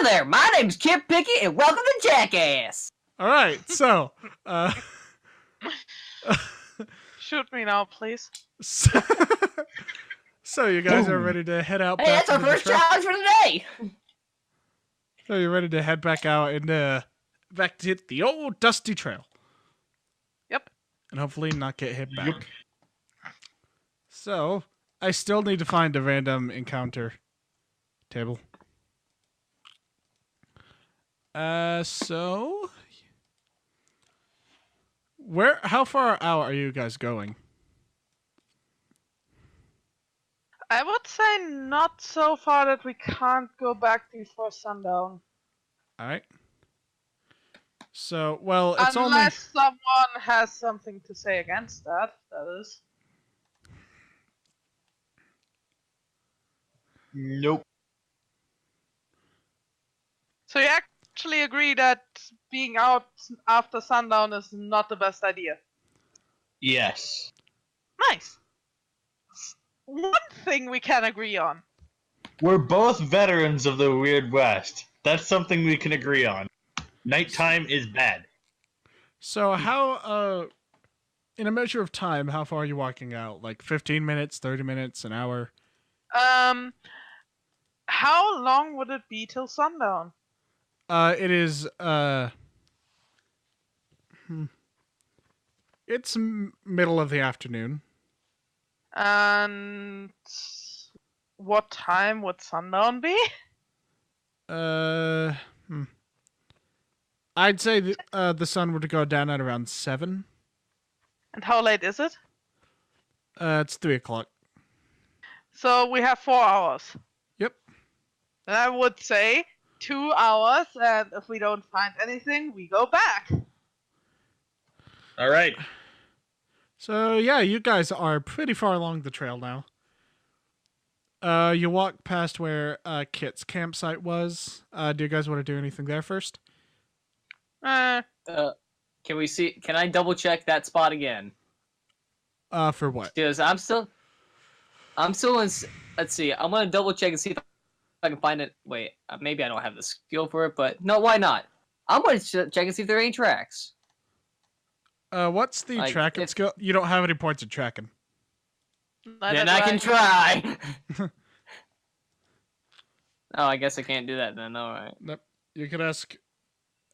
there, my name's Kip Pickett, and welcome to Jackass. All right, so Shoot me now, please. so you guys are ready to head out. Hey, back that's our into the first trail? challenge for today. So you're ready to head back out and back to hit the old dusty trail. Yep. And hopefully not get hit back. Yep. So I still need to find a random encounter table. So how far out are you guys going? I would say not so far that we can't go back before sundown. Alright. So, well, it's Unless someone has something to say against that, that is. Nope. So you actually agree that being out after sundown is not the best idea? Yes. Nice. One thing we can agree on. We're both veterans of the Weird West. That's something we can agree on. Nighttime is bad. So how, in a measure of time, how far are you walking out? Like 15 minutes, 30 minutes, an hour? How long would it be till sundown? It is, it's middle of the afternoon. And what time would sundown be? I'd say the sun would go down at around 7. And how late is it? It's 3 o'clock. So we have 4 hours. Yep. And I would say 2 hours, and if we don't find anything, we go back. All right. So, yeah, you guys are pretty far along the trail now. You walk past where Kit's campsite was. Do you guys want to do anything there first? Can I double check that spot again? For what? Because I'm still in, let's see, I'm gonna double check and see if I can find it. Wait, maybe I don't have the skill for it, but no, why not? I'm gonna check and see if there are any tracks. What's the tracking skill? You don't have any points of tracking. Then I can try. Oh, I guess I can't do that then. All right. Nope. You could ask.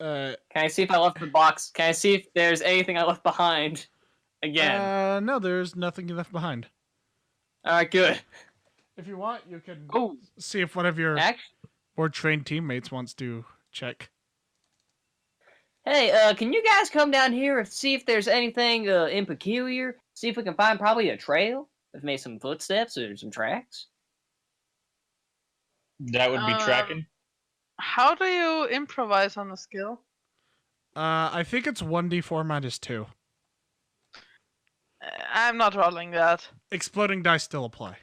Can I see if I left the box? Can I see if there's anything I left behind? Again. No, there's nothing you left behind. All right, good. If you want, you can see if one of your more trained teammates wants to check. Hey, can you guys come down here and see if there's anything in peculiar? See if we can find probably a trail. If maybe some footsteps or some tracks. That would be tracking. How do you improvise on the skill? I think it's 1d4 minus 2. I'm not rolling that. Exploding dice still apply.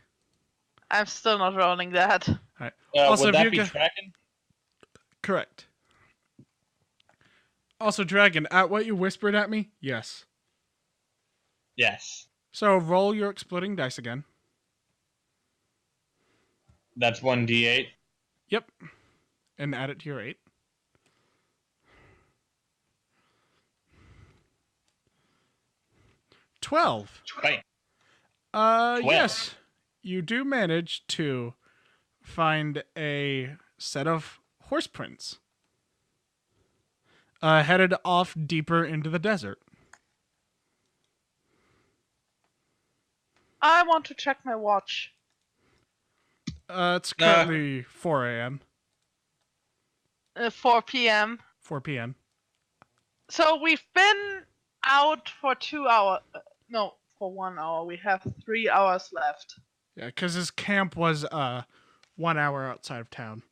I'm still not rolling that. All right. Also, would that be tracking? Correct. Also, Dragon, at what you whispered at me? Yes. Yes. So roll your exploding dice again. That's 1d8? Yep. And add it to your 8. $12. Right. 12. Yes. You do manage to find a set of horse prints. Headed off deeper into the desert. I want to check my watch. It's currently 4 a.m. 4 p.m. 4 p.m. So we've been out for 2 hours. No, for 1 hour. We have 3 hours left. Yeah, because his camp was 1 hour outside of town.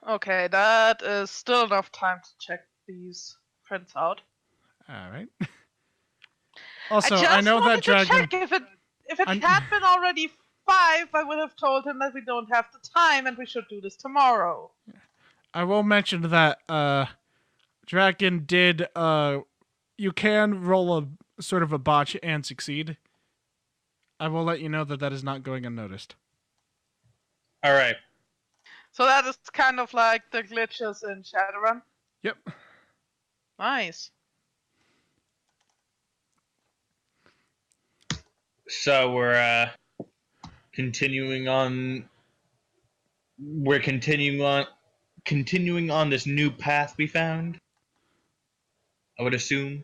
Okay, that is still enough time to check these prints out. All right. Also, I know that Dragon. Check if it had been already 5, I would have told him that we don't have the time and we should do this tomorrow. I will mention that Dragon did. You can roll a sort of a botch and succeed. I will let you know that that is not going unnoticed. All right. So that is kind of like the glitches in Shadowrun. Yep. Nice. So we're continuing on. We're continuing on this new path we found. I would assume.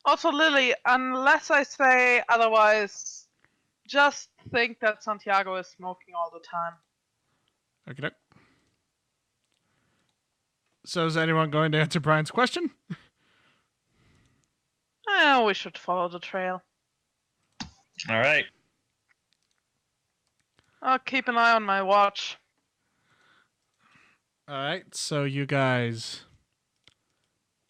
Also, Lily, unless I say otherwise, just think that Santiago is smoking all the time. Okay. So is anyone going to answer Brian's question? Oh, we should follow the trail. All right. I'll keep an eye on my watch. All right. So you guys,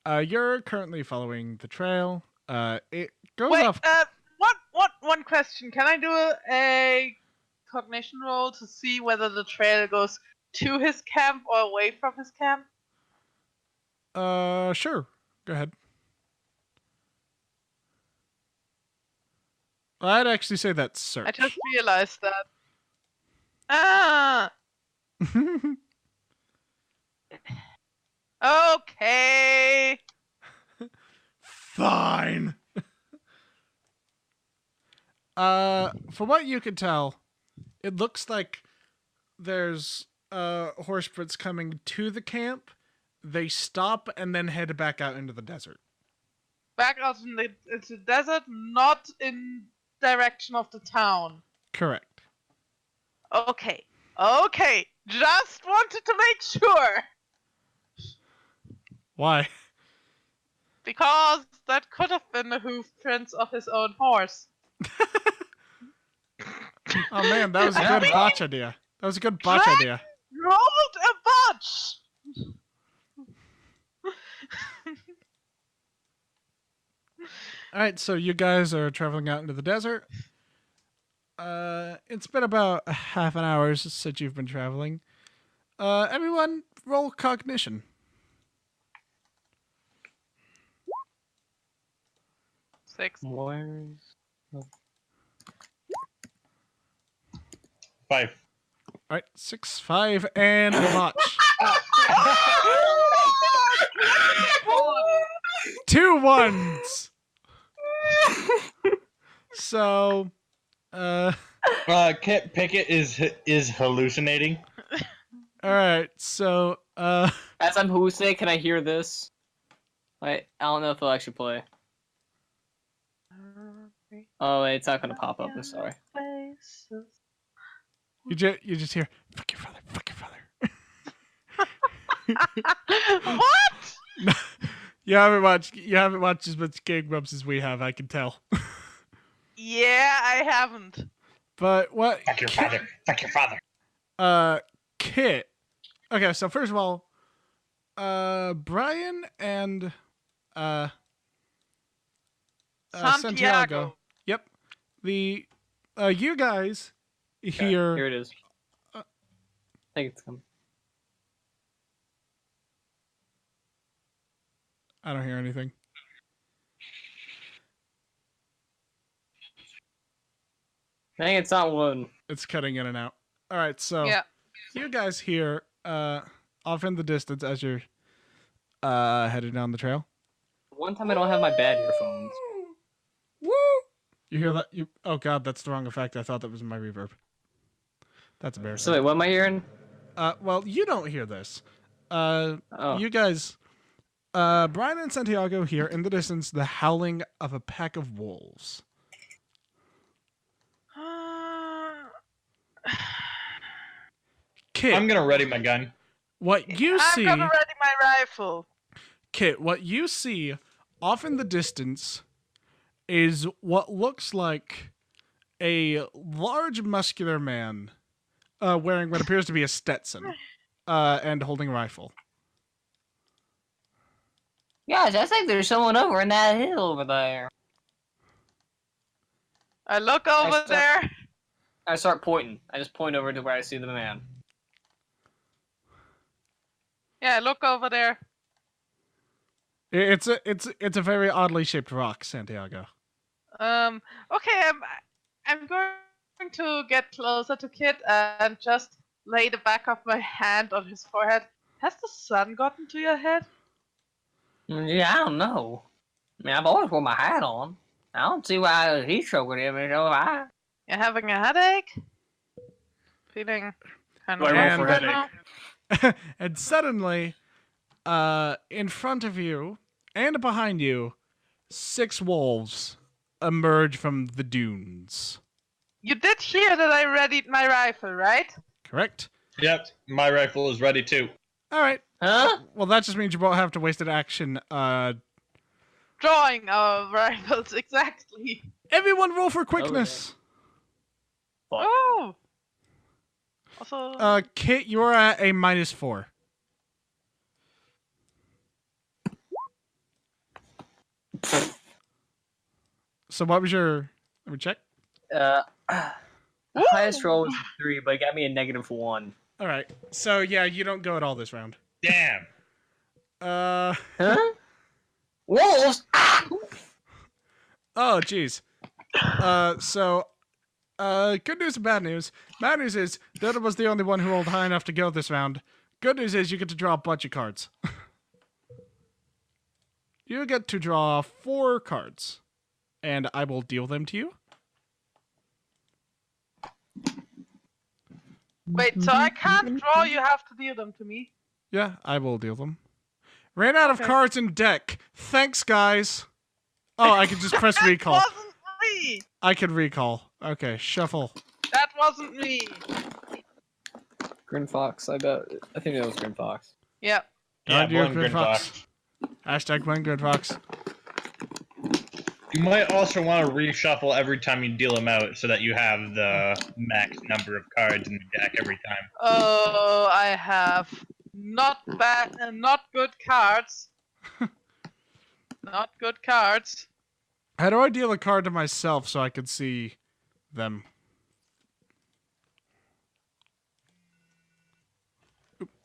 you're currently following the trail. It goes Wait, off. one question. Can I do a cognition roll to see whether the trail goes to his camp or away from his camp? Sure. Go ahead. I'd actually say that's search. I just realized that. Ah, okay. Fine. From what you can tell, it looks like there's horse prints coming to the camp. They stop and then head back out into the desert. Back out into the desert, not in direction of the town. Correct. Okay. Okay. Just wanted to make sure. Why? Because that could have been the hoof prints of his own horse. Oh man, that was a good botch idea. That was a good botch idea. Rolled a botch! Alright, so you guys are traveling out into the desert. It's been about half an hour since you've been traveling. Everyone, roll cognition. Six. Where's... 5. Alright, 6, 5, and botch. 2 ones! So, Kit Pickett is hallucinating. alright, so, As I'm Husei, can I hear this? I don't know if it'll actually play. Oh, wait, it's not gonna pop up. I'm sorry. you just hear, fuck your father, fuck your father. What? No, you haven't watched as much Game Grumps as we have, I can tell. Yeah, I haven't. But what? Fuck your father. Fuck your father. Kit. Okay, so first of all, Brian and Santiago. Yep. The you guys hear. Here it is. I think it's coming. I don't hear anything. Dang, it's not one. It's cutting in and out. All right, so Yeah. you guys hear off in the distance as you're headed down the trail. One time I don't have my bad earphones. Woo! You hear that? Oh god, that's the wrong effect. I thought that was my reverb. That's embarrassing. So wait, what am I hearing? Well, you don't hear this. Oh. You guys, Brian and Santiago hear in the distance the howling of a pack of wolves. Kit, I'm gonna ready my gun. what you see, I'm gonna ready my rifle. Kit, what you see off in the distance is what looks like a large muscular man wearing what appears to be a Stetson and holding a rifle. Guys, I think there's someone over in that hill over there. I look over there. I start pointing. I just point over to where I see the man. Yeah, look over there. It's a very oddly shaped rock, Santiago. Okay, I'm going going to get closer to Kit and just lay the back of my hand on his forehead. Has the sun gotten to your head? Yeah, I don't know. I mean, I've always worn my hat on. I don't see why he's choking him. You're having a headache? Feeling kind of Do I roll rough for right headache? now? And suddenly, in front of you and behind you, 6 wolves emerge from the dunes. You did hear that I readied my rifle, right? Correct? Yep, my rifle is ready too. All right. Huh? Well, that just means you won't have to waste an action. Drawing our rifles, exactly. Everyone roll for quickness. Fuck. Oh! Also, Kit, you're at a -4. So what was your... Let me check. The Woo! highest roll was a 3, but it got me a -1. All right. So, yeah, you don't go at all this round. Damn. Uh... Huh? Wolves? Oh, jeez. Good news and bad news. Bad news is Dota was the only one who rolled high enough to go this round. Good news is you get to draw a bunch of cards. You get to draw 4 cards, and I will deal them to you. wait, so I can't draw, you have to deal them to me? Yeah, I will deal them. Ran out of Okay. cards in deck. Thanks, guys. Oh, I can just press That recall. wasn't me! I can recall. Okay, shuffle. That wasn't me! Grin Fox, I bet. I think that was Grin Fox. Yep. Yeah, Don't do blame Grid Gridlock. Fox. Hashtag blame Grid Fox. You might also want to reshuffle every time you deal them out so that you have the max number of cards in the deck every time. Oh, I have not good cards. Not good cards. How do I deal a card to myself so I can see them?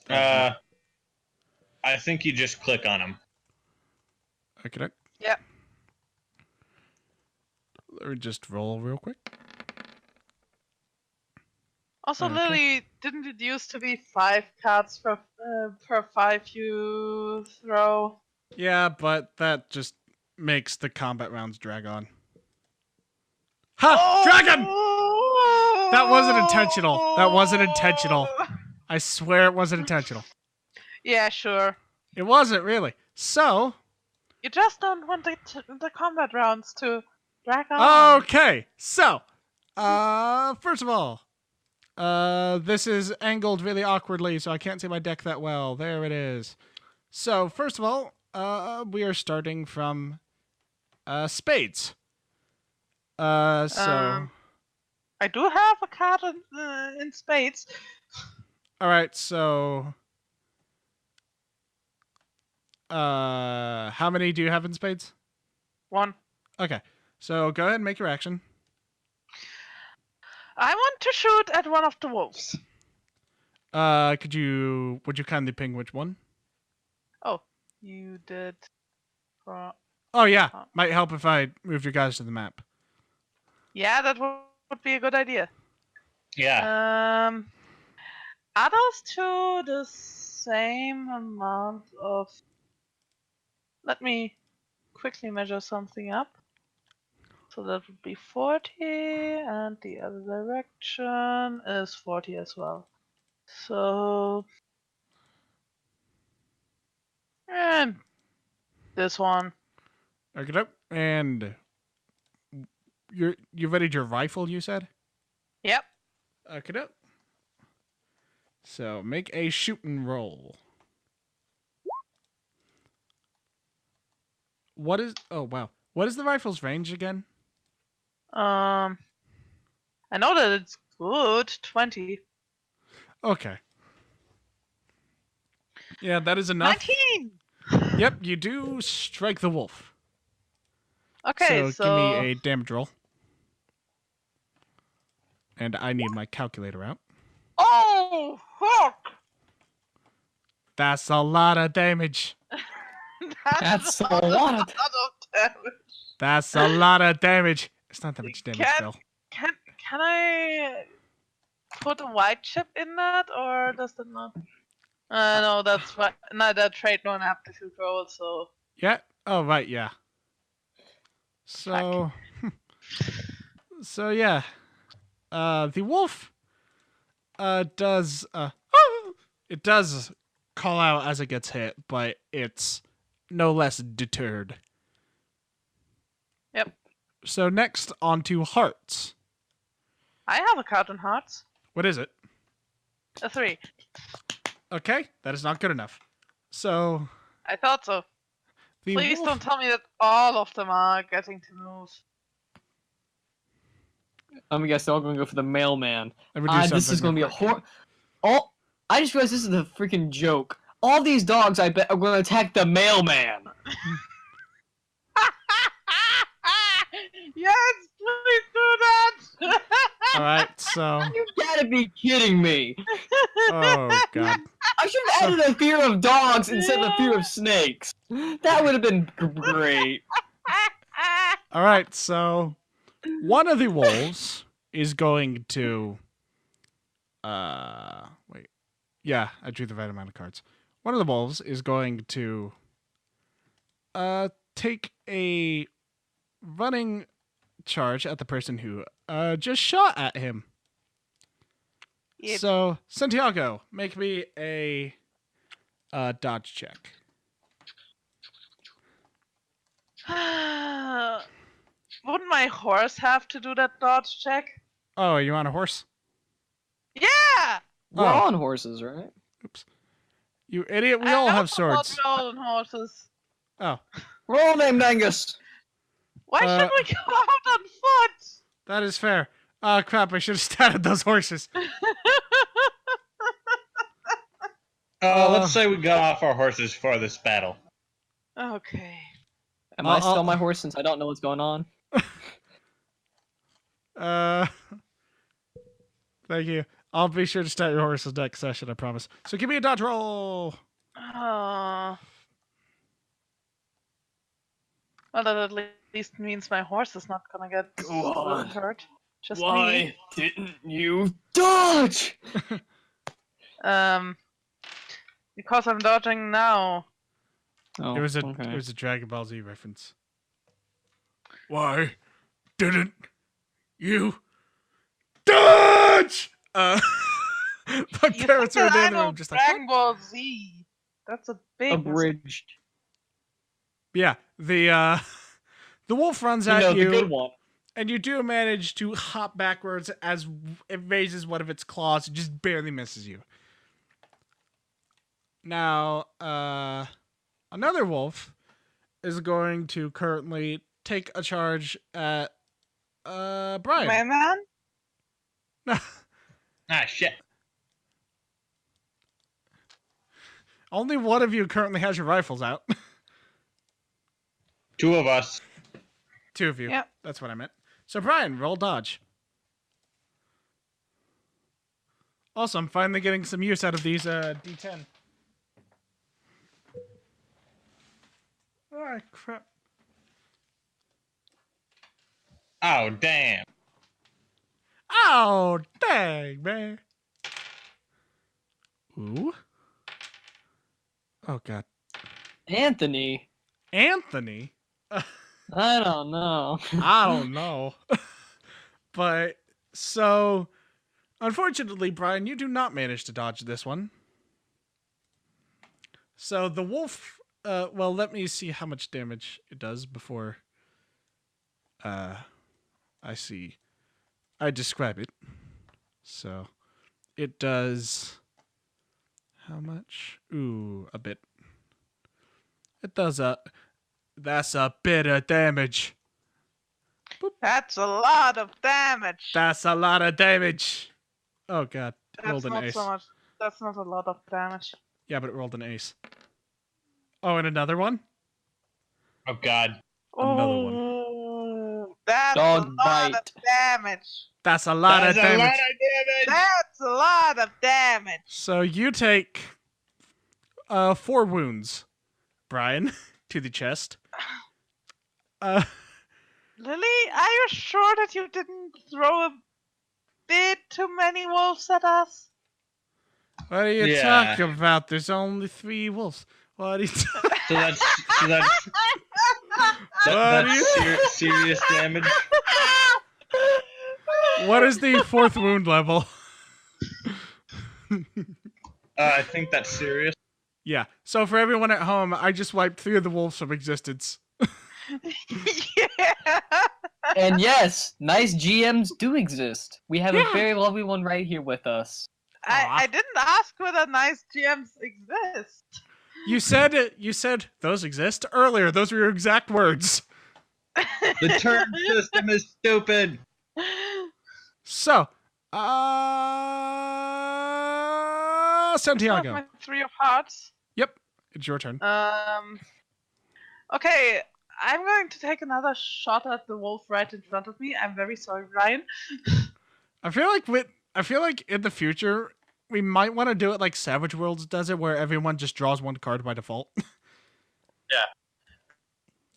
I think you just click on them. Okay. Yep. Let me just roll real quick. Also, Okay. Lily, didn't it used to be 5 cards per 5 you throw? Yeah, but that just makes the combat rounds drag on. Ha! Dragon! That wasn't intentional. That wasn't intentional. I swear it wasn't intentional. Yeah, sure. It wasn't really. So, You just don't want the combat rounds to drag on. okay. So, first of all, this is angled really awkwardly, so I can't see my deck that well. There it is. So, first of all, we are starting from spades. I do have a card in spades. All right, so how many do you have in spades? 1. Okay. So go ahead and make your action. I want to shoot at one of the wolves. Would you kindly ping which one? Oh, you did. Oh yeah, might help if I moved your guys to the map. Yeah, that would be a good idea. Yeah. Are those two the same amount of... Let me quickly measure something up. So that would be 40, and the other direction is 40 as well. So... And this one. Okay, and you readied your rifle, you said? Yep. Okay. So make a shooting roll. What is? Oh wow. What is the rifle's range again? I know that it's good. 20. Okay. Yeah, that is enough. 19! Yep, you do strike the wolf. Okay, so give me a damage roll. And I need my calculator out. Oh, fuck! That's a lot of damage. That's a lot of... damage. That's a lot of damage. It's not that much damage, Can- Bill. can I put a white chip in that, or does that not? No, that's right. No, that trade non-aptitude roll. So Yeah. Oh, right. Yeah. So, so yeah. The wolf does it does call out as it gets hit, but it's no less deterred. Yep. So next on to hearts. I have a card on hearts. What is it? A 3. Okay, that is not good enough. So I thought so. the Please wolf, don't tell me that all of them are getting to move. I'm guessing they're all going to go for the mailman. Let me do something This is going to be real a quick. Oh, I just realized this is a freaking joke. All these dogs, I bet, are going to attack the mailman. Yes, please do that. All right, so You gotta be kidding me. oh god. I should have added a fear of dogs instead of a fear of snakes. That would have been great. All right, so one of the wolves is going to wait. Yeah, I drew the right amount of cards. One of the wolves is going to take a running charge at the person who just shot at him. Yep. So, Santiago, make me a dodge check. Wouldn't my horse have to do that dodge check? Oh, are you on a horse? Yeah! We're Oh. on horses, right? Oops. You idiot, we all have swords. We're all on horses. Oh, We're all named Angus. Why should we go out on foot? that is fair. Oh, crap, I should have started those horses. Let's say we got off our horses for this battle. Okay. Am I still on my horse since I don't know what's going on? Thank you. I'll be sure to start your horses next session, I promise. So give me a dodge roll. Well, that at least means my horse is not gonna get Go on. hurt. Just me. Why didn't you dodge? Because I'm dodging now. Oh, It was a okay. it was a Dragon Ball Z reference. Why didn't you dodge? The You parents think are in that the I other know room just like, Dragon Ball Z? That's a big mistake. Abridged. yeah, the wolf runs You at know, you, the good one. and you do manage to hop backwards as it raises one of its claws and just barely misses you. Now, another wolf is going to currently take a charge at Brian. My man? Ah, shit. Only one of you currently has your rifles out. 2 of us. 2 of you. Yep. That's what I meant. So Brian, roll dodge. Also, I'm finally getting some use out of these D10. Oh, crap. Oh, damn. Oh, dang, man. Ooh. Oh, God. Anthony. Anthony? I don't know. I don't know. But, so, unfortunately, Brian, you do not manage to dodge this one. So the wolf, well, let me see how much damage it does before I describe it. So it does how much? Ooh, a bit. It does that's a bit of damage. Boop. That's a lot of damage. That's a lot of damage. Oh god, it That's rolled an not ace. so much. That's not a lot of damage. Yeah, but it rolled an ace. Oh, and another one? Oh, God. Another one. Oh, that's Dog a lot bite. of damage. That's a lot That's of a damage. lot of damage! That's a lot of damage. So you take 4 wounds, Brian, to the chest. Lily, are you sure that you didn't throw bit too many wolves at us? What are you Yeah. talking about? There's only 3 wolves. What are you talking So that's What are you- serious damage. What is the 4th wound level? I think that's serious. Yeah. So for everyone at home, I just wiped 3 of the wolves from existence. Yeah. And yes, nice GMs do exist. We have Yeah. a very lovely one right here with us. I didn't ask whether nice GMs exist. You said those exist earlier. Those were your exact words. The turn system is stupid. So, Santiago. My 3 of hearts. Yep, it's your turn. Okay, I'm going to take another shot at the wolf right in front of me. I'm very sorry, Ryan. I feel like in the future we might want to do it like Savage Worlds does it, where everyone just draws 1 card by default.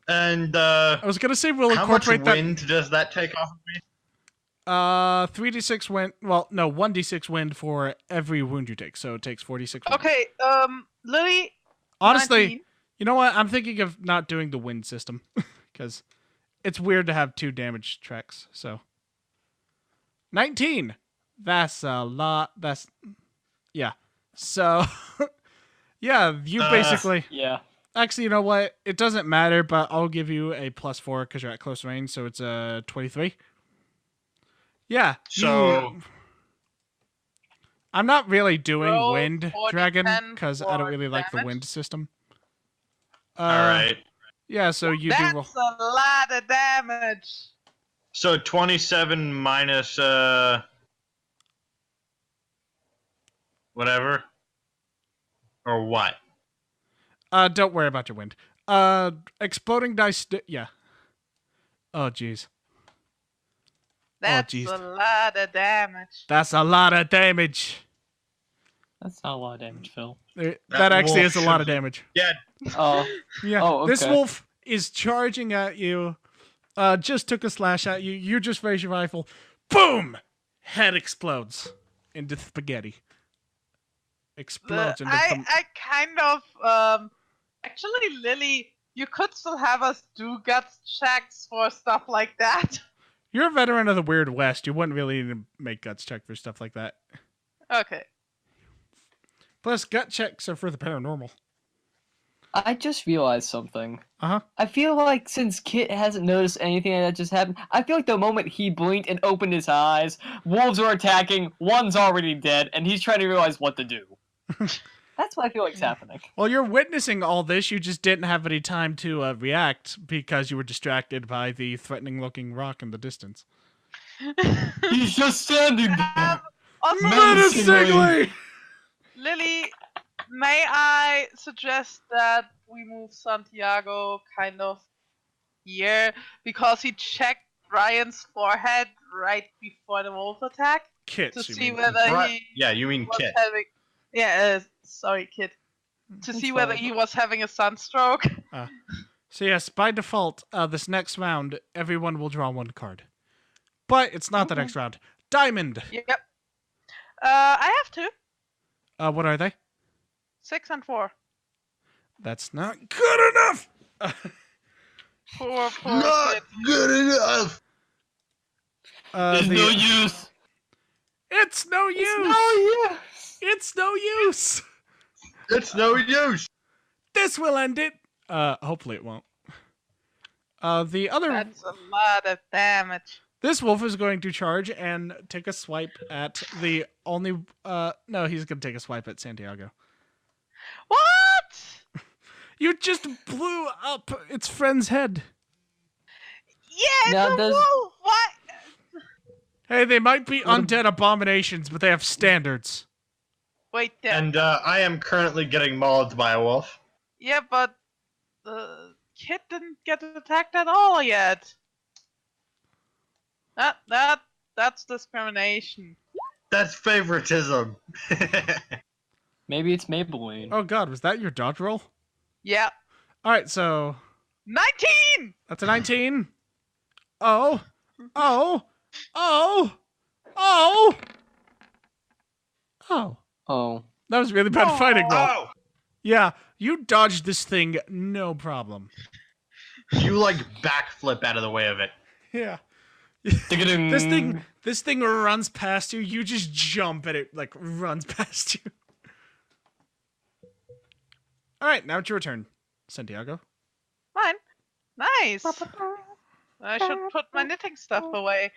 And I was gonna say we'll how much incorporate that. wind does that take off of me? 3d6 wind. Well, no, 1d6 wind for every wound you take, so it takes 46. Wind. Okay, Lily. Honestly, 19. you know what? I'm thinking of not doing the wind system because it's weird to have 2 damage tracks. So 19. That's a lot. That's yeah. So yeah, you basically. Yeah. Actually, you know what? It doesn't matter, but I'll give you a +4 because you're at close range, so it's a 23. Yeah. So I'm not really doing Roll Wind 40, Dragon 10 because I don't really like the damage. wind system. all right. Yeah, so you do roll. That's a lot of damage. So 27 minus whatever, or what? Don't worry about your wind. Exploding dice. Yeah. Oh, jeez. That's jeez. a lot of damage. That's a lot of damage. That's not a lot of damage, Phil. That actually wolf is a lot of should- damage. Yeah, Oh, Yeah. Oh, This okay. wolf is charging at you. Just took a slash at you. You just raise your rifle. Boom! Head explodes into spaghetti. Explodes into I kind of actually, Lily, you could still have us do guts checks for stuff like that. You're a veteran of the Weird West. You wouldn't really need to make guts check for stuff like that. Okay. Plus, gut checks are for the paranormal. I just realized something. Uh-huh. I feel like since Kit hasn't noticed anything that just happened, I feel like the moment he blinked and opened his eyes, wolves are attacking, one's already dead, and he's trying to realize what to do. That's what I feel like's happening. Well, you're witnessing all this. You just didn't have any time to react because you were distracted by the threatening-looking rock in the distance. He's just standing there. Also, Menacingly! Lily, may I suggest that we move Santiago kind of here because he checked Ryan's forehead right before the wolf attack Kit, to you see mean. whether Right. he Yeah, you mean was Kit. having. Yeah, sorry, kid. To That's see whether fine. he was having a sunstroke. So yes, by default, this next round, everyone will draw 1 card. But it's not the next round. Diamond! Yep. I have 2. What are they? 6 and 4. That's not good enough! Poor Not kid. good enough. There's no use. It's no use! Oh yeah. It's no use! It's no use. This will end it! Hopefully it won't. The other... That's a lot of damage. This wolf is going to charge and take a swipe at the only... no, he's going to take a swipe at Santiago. What? You just blew up its friend's head. Yeah, Now it's a does- wolf. What? Hey, they might be undead abominations, but they have standards. Wait, there. And I am currently getting mauled by a wolf. Yeah, but the kid didn't get attacked at all yet. That's discrimination. That's favoritism. Maybe it's Maybelline. Oh god, was that your dodge roll? Yeah. Alright, so 19! that's a 19. Oh. Oh! Oh. Oh. That was really bad fighting roll. Oh! Yeah, you dodged this thing, no problem. You like backflip out of the way of it. Yeah. Ding-a-ding. This thing runs past you, you just jump and it like runs past you. Alright, now it's your turn, Santiago. Mine. Nice. I should put my knitting stuff away.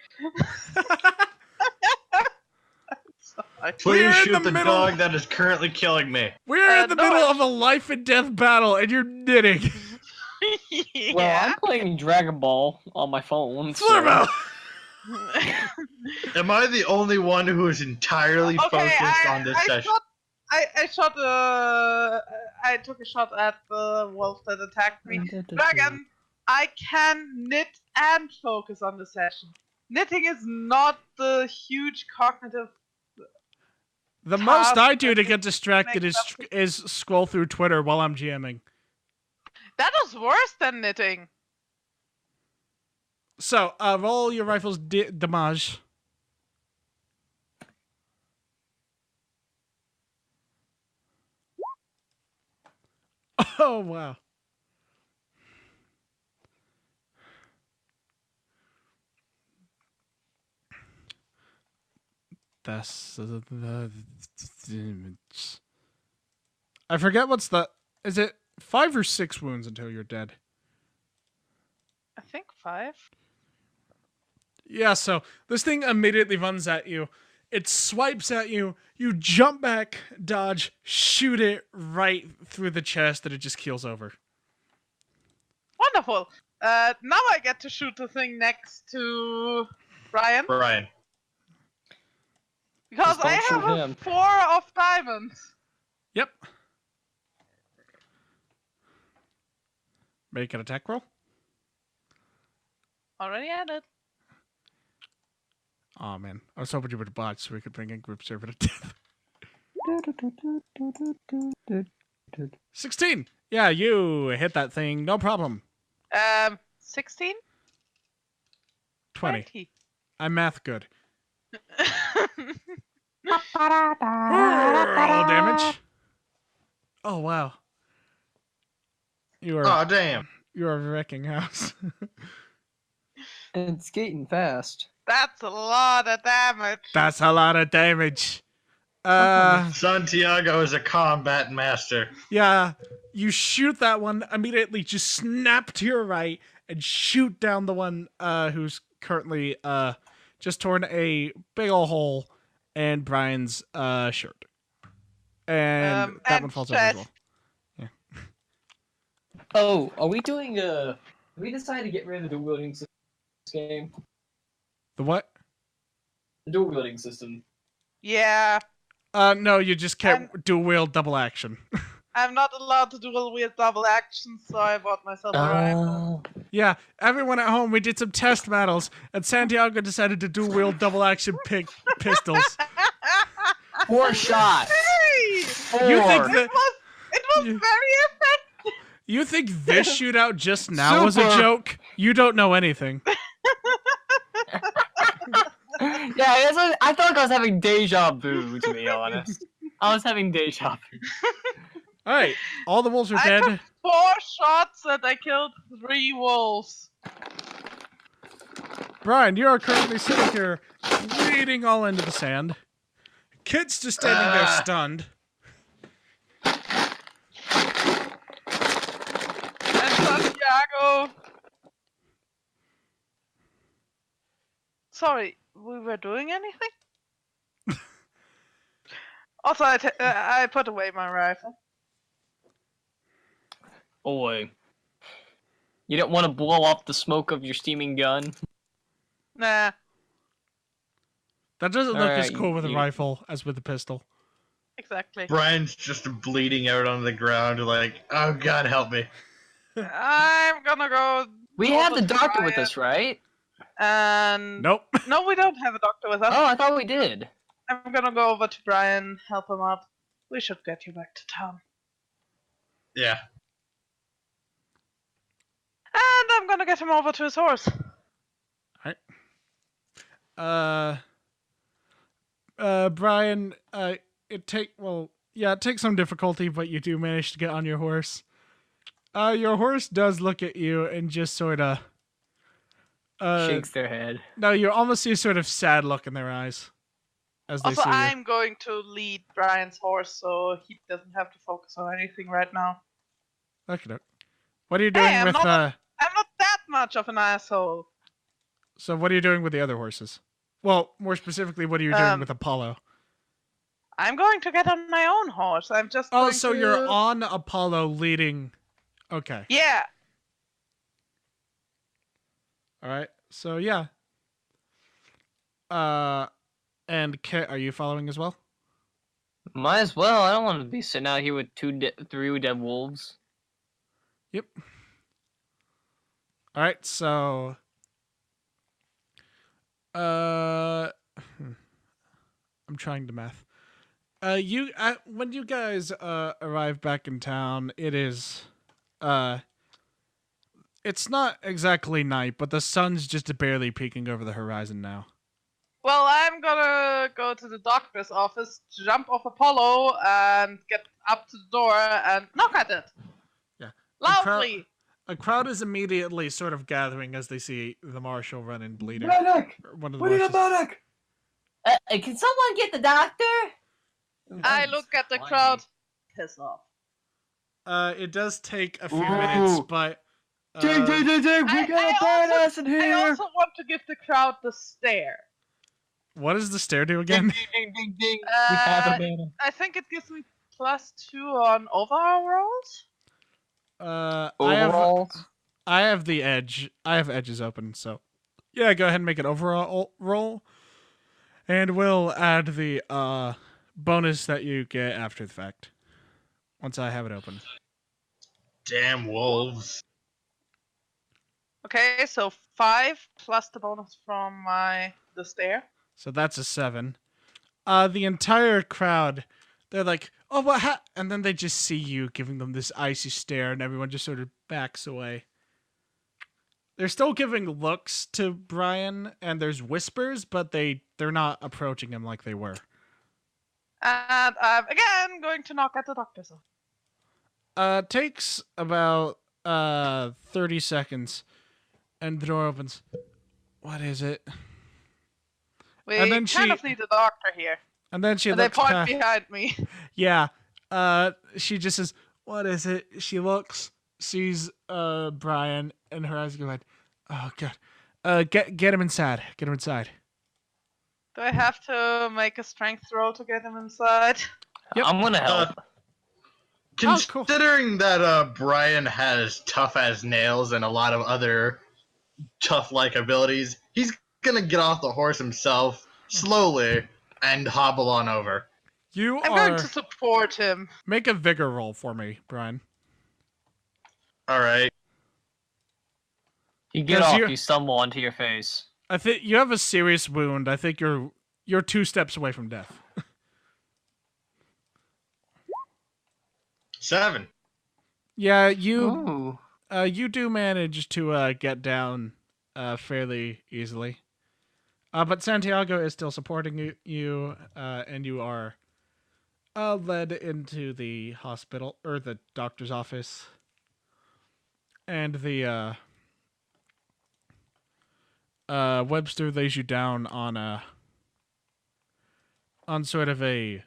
Sorry. We're in Please shoot the the middle. dog that is currently killing me. We're in the no, middle I- of a life and death battle and you're knitting. Yeah. Well, I'm playing Dragon Ball on my phone. So. Flurbo! Am I the only one who is entirely focused on this session? I took a shot at the wolf that attacked me. Dragon, I can knit and focus on the session. Knitting is not the huge cognitive. The most I do to Task get distracted is scroll through Twitter while I'm GMing. That was worse than knitting. So, roll your rifle's damage. Oh, wow. That's the damage. I forget what's the... Is it 5 or 6 wounds until you're dead? I think 5. Yeah, so this thing immediately runs at you. It swipes at you. You jump back, dodge, shoot it right through the chest, and it just keels over. Wonderful. Now I get to shoot the thing next to Brian. Brian. Because Just I don't have shoot a him. 4 of diamonds. Yep. Make an attack roll. Already added. Oh man, I was hoping you would bot so we could bring in group server to death. 16. Yeah, you hit that thing, no problem. 16? 20. I'm math good. 20. Roll damage. Oh wow. You are Oh damn. you are wrecking house. And skating fast. That's a lot of damage. That's a lot of damage. Santiago is a combat master. Yeah, you shoot that one, immediately just snap to your right and shoot down the one who's currently just torn a big ol' hole in Brian's shirt. And that one falls over as well. Yeah. Oh, are we doing we decided to get rid of the dual wielding system in this game? The what? The dual wielding system. Yeah, No, you just can't dual wield double action. I'm not allowed to do a weird double action, so I bought myself a rifle. Yeah, everyone at home, we did some test battles, and Santiago decided to dual wield double action pistols. 4 shots. Hey! 4. You think that It was very effective. you think this shootout just now was a Super. joke? You don't know anything. Yeah, I felt like I was having deja vu, to be honest. I was having deja vu. All right, all the wolves are I dead. took 4 shots and I killed 3 wolves. Brian, you are currently sitting here, bleeding all into the sand. Kid's just standing there stunned. And Santiago. Sorry, we were doing anything? Also, I put away my rifle. Boy. You don't want to blow off the smoke of your steaming gun? Nah. That doesn't look as Alright, cool with a you- rifle as with a pistol. Exactly. Brian's just bleeding out on the ground, like, oh god, help me. I'm gonna go. We over have the to doctor with Brian us, right? And Nope. no, we don't have a doctor with us. Oh, I thought we did. I'm gonna go over to Brian, help him up. We should get you back to town. Yeah. And I'm gonna get him over to his horse. Brian, it takes some difficulty, but you do manage to get on your horse. Your horse does look at you and just sort of Shakes their head. no, you almost see a sort of sad look in their eyes as they Also, see you. I'm going to lead Brian's horse so he doesn't have to focus on anything right now. Okay. What are you doing I'm with not that much of an asshole. So what are you doing with the other horses? Well, more specifically, what are you doing with Apollo? I'm going to get on my own horse. I'm just Oh, going so to... you're on Apollo leading. Okay. Yeah. All right. So yeah. And Kit, are you following as well? Might as well. I don't want to be sitting out here with three dead wolves. Yep. All right. So. I'm trying to math. When you guys arrive back in town, it's not exactly night, but the sun's just barely peeking over the horizon now. Well, I'm gonna go to the doctor's office, jump off Apollo, and get up to the door and knock at it. Yeah. Loudly. A crowd is immediately sort of gathering as they see the marshal run in bleeding. Medic! One of the We need a marshals. medic! Can someone get the doctor? I look at the crowd. Piss off. It does take a few minutes, but Ding, ding, ding, ding! We got a badass in I here! also want to give the crowd the stare. what does the stare do again? Ding, ding, ding, ding! We have a badass. I think it gives me +2 on overall rolls. Overall? I have the edge. I have edges open, so yeah, go ahead and make an overall roll, and we'll add the bonus that you get after the fact once I have it open. Damn wolves. Okay, so 5 plus the bonus from the stare. So that's a 7. The entire crowd, they're like, "Oh, what?" And then they just see you giving them this icy stare, and everyone just sort of backs away. They're still giving looks to Brian, and there's whispers, but they're not approaching him like they were. And I'm again going to knock at the doctor's office. Takes about 30 seconds, and the door opens. What is it? We And then kind of need a doctor here. And then she And they looks point past. behind me. Yeah. She just says, "What is it?" She looks, sees Brian, and her eyes go like, "Oh god." Get him inside. Get him inside. Do I have to make a strength roll to get him inside? Yep. I'm gonna help. Cool. Considering that Brian has tough as nails and a lot of other tough-like abilities, he's gonna get off the horse himself slowly and hobble on over. I'm going to support him. Make a vigor roll for me, Brian. All right. You get off, you stumble onto your face. I think you have a serious wound. I think you're 2 steps away from death. 7. Yeah, you do manage to get down fairly easily. But Santiago is still supporting you, and you are led into the hospital or the doctor's office. And the Webster lays you down on sort of a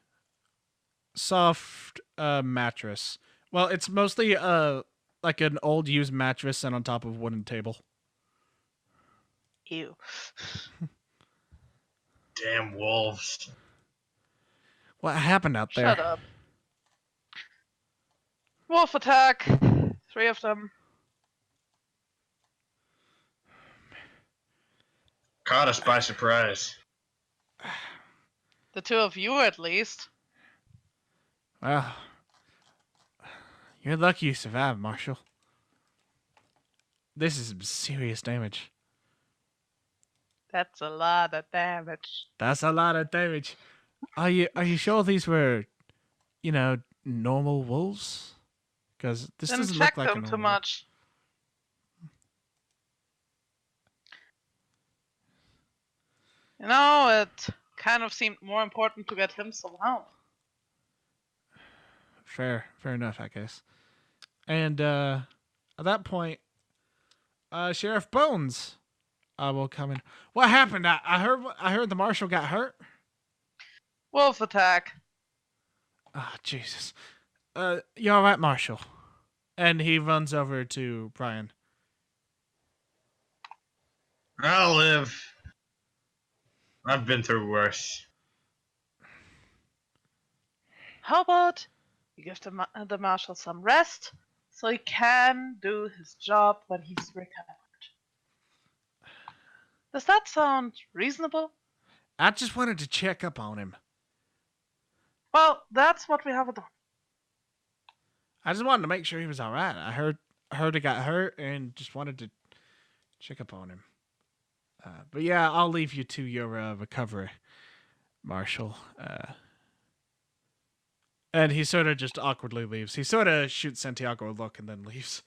soft mattress. Well, it's mostly like an old used mattress and on top of a wooden table. Ew. Damn wolves. What happened out there? Shut up. Wolf attack. 3 of them. Caught us by surprise. The 2 of you, at least. Well, you're lucky you survived, Marshall. This is some serious damage. That's a lot of damage. That's a lot of damage. Are you sure these were, normal wolves? Because this Didn't doesn't check look like them a too normal. much. It kind of seemed more important to get him some help. Fair enough, I guess. And at that point, Sheriff Bones will come in. What happened? I heard the marshal got hurt. Wolf attack. Ah, Jesus. You all right, Marshal? And he runs over to Brian. I'll live. I've been through worse. How about you give the marshal some rest so he can do his job when he's recovered? Does that sound reasonable? I just wanted to check up on him. Well, that's what we have done. I just wanted to make sure he was all right. I heard he got hurt and just wanted to check up on him. But yeah, I'll leave you to your recovery, Marshal. And he sort of just awkwardly leaves. He sort of shoots Santiago a look and then leaves.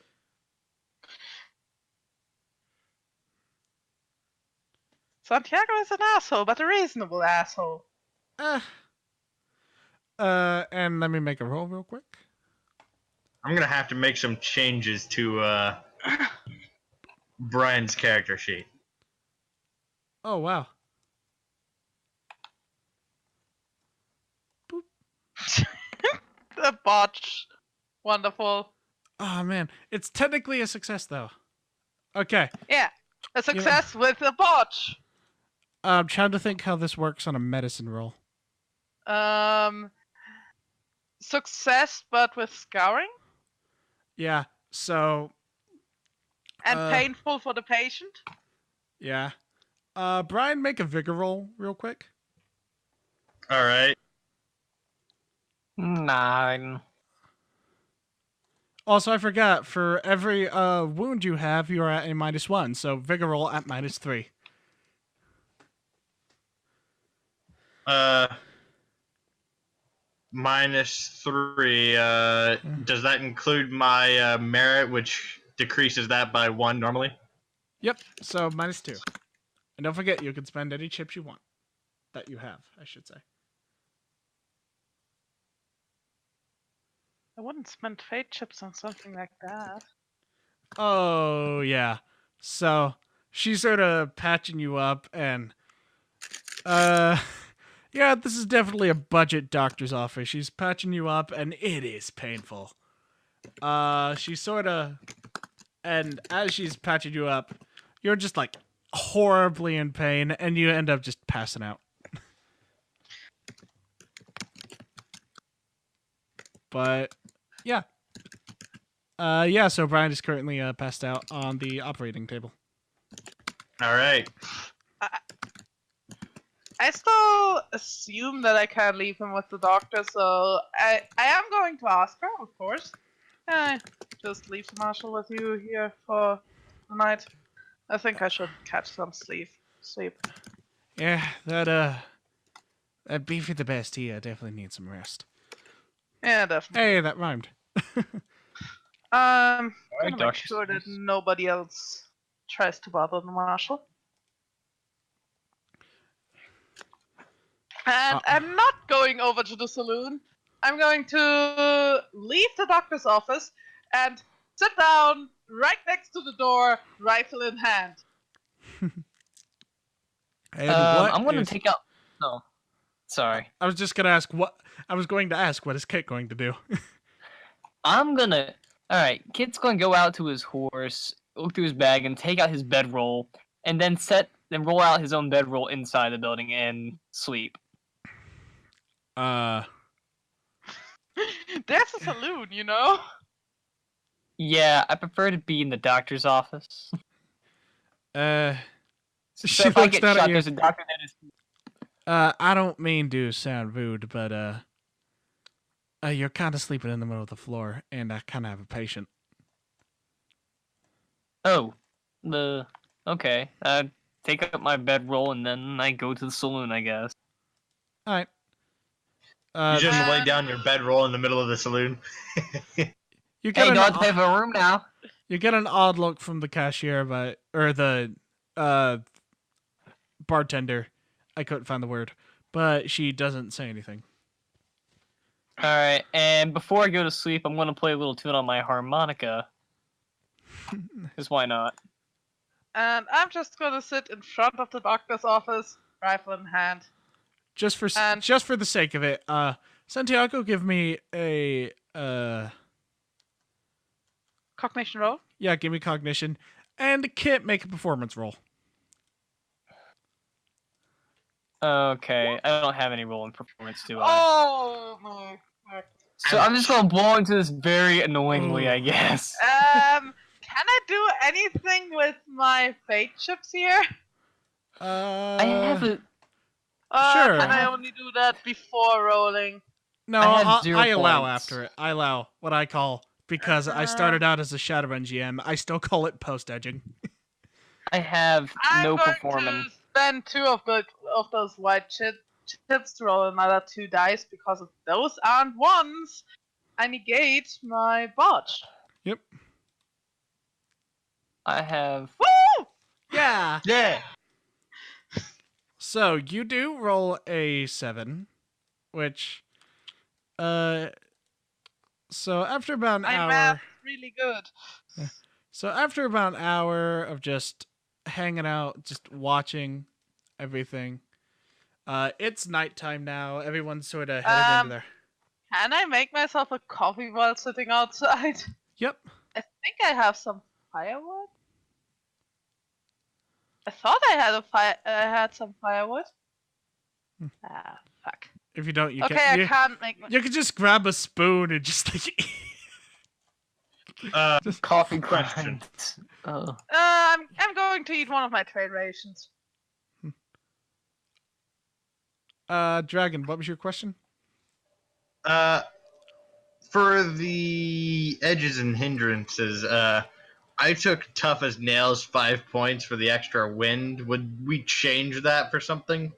Santiago is an asshole, but a reasonable asshole. And let me make a roll real quick. I'm gonna have to make some changes to Brian's character sheet. Oh, wow. The botch. Wonderful. Oh, man. It's technically a success, though. Okay. Yeah. A success with a botch. I'm trying to think how this works on a medicine roll. Success, but with scouring? Yeah, so... And painful for the patient? Yeah. Brian, make a vigor roll real quick. Alright. 9. Also, I forgot, for every wound you have, you are at a -1, so vigor roll at -3. -3. Does that include my merit, which decreases that by 1 normally? Yep, so -2. And don't forget, you can spend any chips you want. That you have, I should say. I wouldn't spend fate chips on something like that. Oh, yeah. So, she's sort of patching you up, and... yeah, this is definitely a budget doctor's office. She's patching you up, and it is painful. She sort of... And as she's patching you up, you're just, like, horribly in pain, and you end up just passing out. But, yeah. Yeah, so Brian is currently passed out on the operating table. Alright. I still assume that I can't leave him with the doctor, so I am going to ask her, of course. Just leave the marshal with you here for the night. I think I should catch some sleep. Yeah, that Beefy the best, he definitely needs some rest. Yeah, definitely. Hey, that rhymed. Gonna make sure that nobody else tries to bother the marshal. And I'm not going over to the saloon. I'm going to leave the doctor's office and sit down right next to the door, rifle in hand. I'm going to take out... No. Sorry. I was just going to ask what... I was going to ask, what is Kit going to do? I'm going to... Alright, Kit's going to go out to his horse, look through his bag, and take out his bedroll, and then roll out his own bedroll inside the building and sleep. There's a saloon, you know? Yeah, I prefer to be in the doctor's office. She So if I looks get down shot, at you. there's a doctor that is... I don't mean to sound rude, but, you're kind of sleeping in the middle of the floor, and I kind of have a patient. Oh. Okay. I take up my bedroll, and then I go to the saloon, I guess. Alright. You just lay down your bedroll in the middle of the saloon. You get Hey, don't pay for a room now. You get an odd look from the cashier, or the bartender. I couldn't find the word. but she doesn't say anything. All right, and before I go to sleep, I'm gonna play a little tune on my harmonica. Because why not? And I'm just gonna sit in front of the doctor's office, rifle in hand. Just for the sake of it, Santiago, give me a Cognition roll. yeah, give me cognition, and Kit, make a performance roll. Okay, I don't have any role in performance, do I? Oh my. So I'm just gonna blow into this very annoyingly, I guess. Can I do anything with my fate chips here? I have a. Sure. Can I only do that before rolling? No, I have 0 I allow points. after it. I allow what I call, because I started out as a Shadowrun GM, I still call it post-edging. I have no I'm going performance. to spend 2 of those white chips to roll another 2 dice because if those aren't ones, I negate my botch. Yep. I have. Woo! Yeah. Yeah. So you do roll a 7, which, so after about an My hour, math's really good. so after about an hour of just hanging out, just watching everything, it's nighttime now. Everyone's sort of headed into their. Can I make myself a coffee while sitting outside? Yep. I think I have some firewood. I thought I had some firewood. Ah, fuck. If you don't, you Okay, can. I can't make. You could just grab a spoon and just like. Coffee question. grind. Oh. I'm going to eat one of my trade rations. Dragon, what was your question? For the edges and hindrances, I took tough as nails 5 points for the extra wind. Would we change that for something?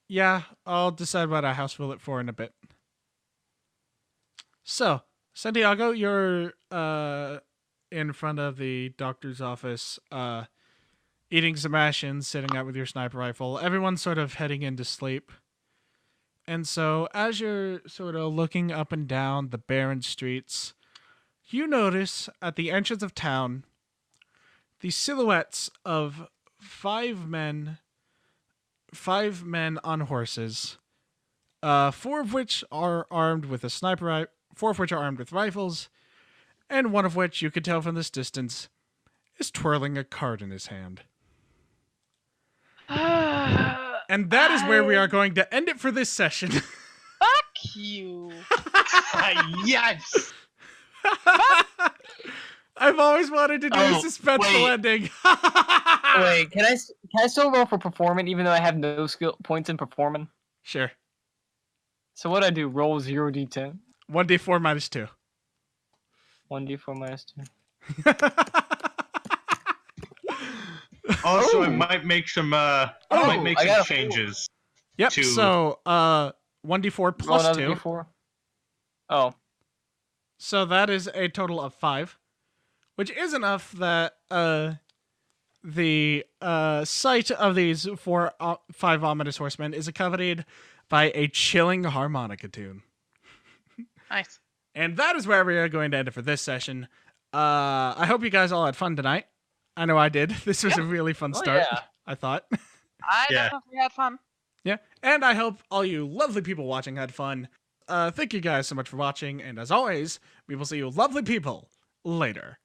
Yeah, I'll decide what I house rule it for in a bit. So, Santiago, you're in front of the doctor's office, eating some rations, sitting out with your sniper rifle. Everyone's sort of heading into sleep. And so, as you're sort of looking up and down the barren streets, you notice at the entrance of town the silhouettes of 5 men on horses, 4 of which are armed with a sniper, 4 of which are armed with rifles, and 1 of which, you could tell from this distance, is twirling a card in his hand. And that is where we are going to end it for this session. Fuck you. Yes! I've always wanted to do a suspenseful ending. Wait, can I still roll for performing even though I have no skill points in performing? Sure. So what I do? Roll 0d10. 1d4 minus 2. 1d4 minus 2. Also, it might make some changes. Yep. to- So 1d4 Roll plus another 2. d4. Oh. So that is a total of 5, which is enough that the sight of these 5 ominous horsemen is accompanied by a chilling harmonica tune. Nice. And that is where we are going to end it for this session. I hope you guys all had fun tonight. I know I did. This was a really fun start, yeah. I thought. I definitely had fun. Yeah. And I hope all you lovely people watching had fun. Thank you guys so much for watching. And as always, we will see you lovely people later.